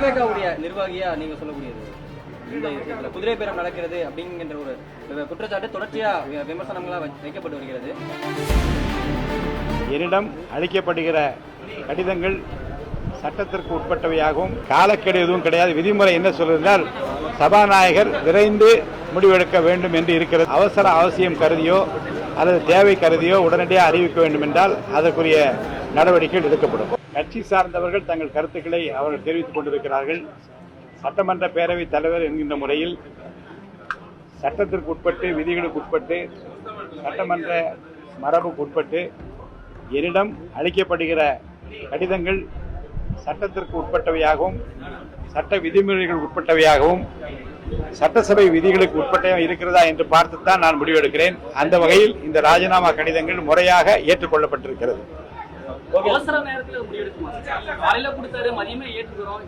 தாவேகாவுடைய நிர்வாகியா நீங்க சொல்லக்கூடியது இந்த விஷயத்துல குதிரை பேரம் நடக்கிறது அப்படிங்கிற ஒரு குற்றச்சாட்டு தொடர்ச்சியா விமர்சனங்களா வைக்கப்பட்டு வருகிறது. என்னிடம் அளிக்கப்படுகிற கடிதங்கள் சட்டத்திற்கு உட்பட்டவையாகவும் காலக்கெடு எதுவும் கிடையாது. விதிமுறை என்ன சொல்வதால் சபாநாயகர் விரைந்து முடிவெடுக்க வேண்டும் என்று இருக்கிறது. அவசியம் கருதியோ அல்லது தேவை கருதியோ உடனடியாக அறிவிக்க வேண்டும் என்றால் அதற்குரிய நடவடிக்கைகள் எடுக்கப்படும். கட்சி சார்ந்தவர்கள் தங்கள் கருத்துக்களை அவர்கள் தெரிவித்துக் கொண்டிருக்கிறார்கள். சட்டமன்ற பேரவைத் தலைவர் என்கின்ற முறையில் சட்டத்திற்கு உட்பட்டு, விதிகளுக்கு உட்பட்டு, சட்டமன்ற மரபுக்கு உட்பட்டு என்னிடம் அளிக்கப்படுகிற கடிதங்கள் சட்டத்திற்கு உட்பட்டவையாகவும் சட்ட விதிமுறைகள் உட்பட்டவையாகவும் சட்டசபை விதிகளுக்கு உட்பட்ட இருக்கிறதா என்று பார்த்துத்தான் நான் முடிவெடுக்கிறேன். அந்த வகையில் இந்த ராஜினாமா கடிதங்கள் முறையாக ஏற்றுக்கொள்ளப்பட்டிருக்கிறது. அவசர நேரத்தில் முடிவெடுக்குமா? காலையில கொடுத்தாரு, மதியமே ஏற்றுக்கிறோம்.